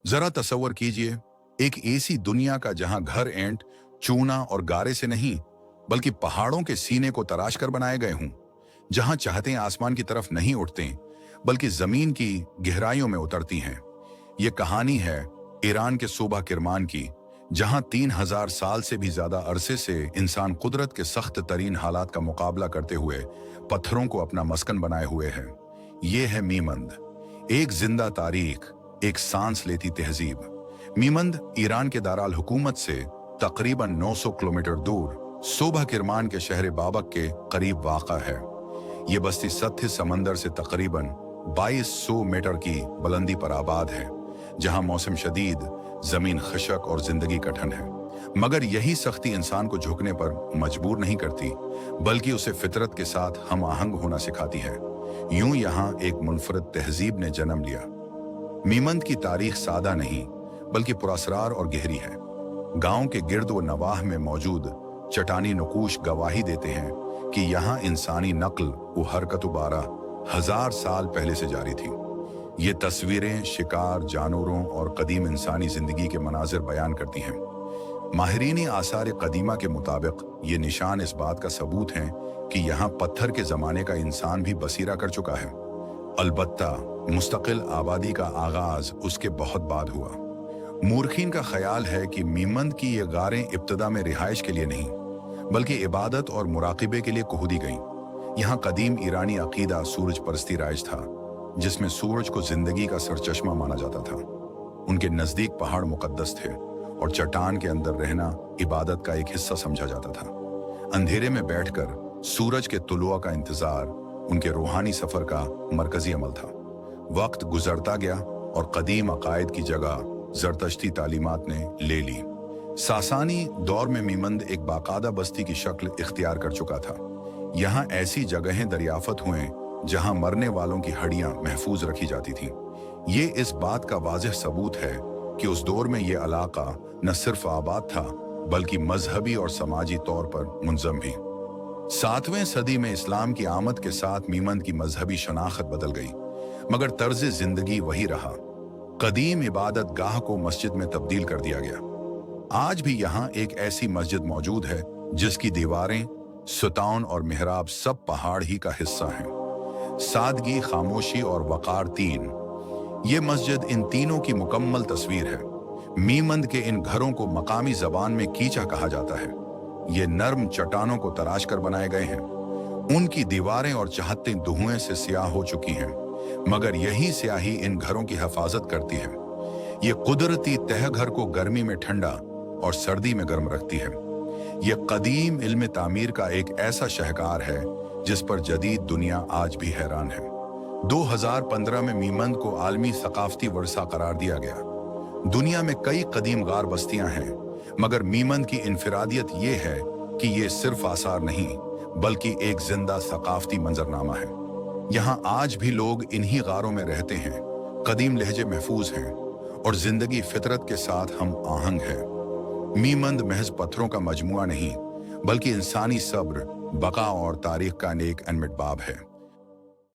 जरा तसव्वुर कीजिए, एक ऐसी दुनिया का जहां घर ईंट, चूना और गारे से नहीं बल्कि पहाड़ों के सीने को तराश कर बनाए गए हों, जहां चाहते आसमान की तरफ नहीं उठते बल्कि जमीन की गहराइयों में उतरती हैं। ये कहानी है ईरान के सूबा किरमान की, जहां 3000 साल से भी ज्यादा अरसे से इंसान कुदरत के सख्त तरीन हालात का मुकाबला करते हुए पत्थरों को अपना मस्कन बनाए हुए है। ये है मीमंद, एक जिंदा तारीख, एक सांस लेती तहजीब। मीमंद ईरान के दाराल हुकूमत से तकरीबन 900 किलोमीटर दूर सूबा किरमान के शहर बाबक के करीब वाक़ा है। ये बस्ती सतह समंदर से तकरीबन 2200 मीटर की बुलंदी पर आबाद है, जहां मौसम शदीद, जमीन खशक और जिंदगी कठिन है। मगर यही सख्ती इंसान को झुकने पर मजबूर नहीं करती, बल्कि उसे फितरत के साथ हम आहंग होना सिखाती है। यूं यहाँ एक मुनफरद तहजीब ने जन्म लिया। मीमंद की तारीख सादा नहीं बल्कि पुरअसरार और गहरी है। गांव के गिर्द व नवाह में मौजूद चटानी नकूश गवाही देते हैं कि यहाँ इंसानी नक्ल व हरकत बारा 1000 साल पहले से जारी थी। ये तस्वीरें शिकार, जानवरों और कदीम इंसानी जिंदगी के मनाजिर बयान करती हैं। माहिरीन आसार कदीमा के मुताबिक ये निशान इस बात का सबूत हैं कि यहाँ पत्थर के ज़माने का इंसान भी बसीरा कर चुका है। अलबत्ता मुस्तकिल आबादी का आगाज उसके बहुत बाद हुआ। मूर्खीन का ख्याल है कि मीमंद की ये गारें इब्तदा में रिहाइश के लिए नहीं बल्कि इबादत और मुराकिबे के लिए कुहदी गईं। यहाँ कदीम ईरानी अकीदा सूरज परस्ती राइज था, जिसमें सूरज को जिंदगी का सरचश्मा माना जाता था। उनके नजदीक पहाड़ मुकद्दस थे और चट्टान के अंदर रहना इबादत का एक हिस्सा समझा जाता था। अंधेरे में बैठकर सूरज के तुलुआ का इंतजार उनके रूहानी सफर का मरकजी अमल था। वक्त गुजरता गया और कदीम अकायद की जगह जरतश्ती तालीमात ने ले ली। सासानी दौर में मीमंद एक बाकायदा बस्ती की शक्ल इख्तियार कर चुका था। यहाँ ऐसी जगहें दरियाफत हुए जहां मरने वालों की हड्डियां महफूज रखी जाती थीं। ये इस बात का वाज़ेह सबूत है कि उस दौर में ये इलाका न सिर्फ आबाद था बल्कि मजहबी और समाजी तौर पर मुंज़म भी। 7वीं सदी में इस्लाम की आमद के साथ मीमंद की मजहबी शनाख्त बदल गई, मगर तर्ज जिंदगी वही रहा। कदीम इबादत गाह को मस्जिद में तब्दील कर दिया गया। आज भी यहाँ एक ऐसी मस्जिद मौजूद है जिसकी दीवारें, सुतान और मिहराब सब पहाड़ ही का हिस्सा हैं। सादगी, खामोशी और वकार तीन, ये मस्जिद इन तीनों की मुकम्मल तस्वीर है। मीमंद के इन घरों को मकामी जबान में कीचा कहा जाता है। ये नर्म चट्टानों को तराश कर बनाए गए हैं। उनकी दीवारें और चहत्तें धुएं से स्याह हो चुकी हैं, मगर यही स्याही इन घरों की हिफाजत करती है। ये कुदरती तह घर को गर्मी में ठंडा और सर्दी में गर्म रखती है। ये कदीम इल्म तामीर का एक ऐसा शहकार है जिस पर जदीद दुनिया आज भी हैरान है। 2015 में मीमंद को आलमी सकाफती वर्सा करार दिया गया। दुनिया में कई कदीम गार बस्तियां हैं, मगर मीमंद की इनफिरादियत ये है कि ये सिर्फ आसार नहीं बल्कि एक जिंदा सकाफती मंजरनामा है। यहाँ आज भी लोग इन्हीं गारों में रहते हैं, कदीम लहजे महफूज हैं और जिंदगी फितरत के साथ हम आहंग है। मीमंद महज पत्थरों का मजमुआ नहीं बल्कि इंसानी सब्र, बका और तारीख का नेक अनमिट बाब है।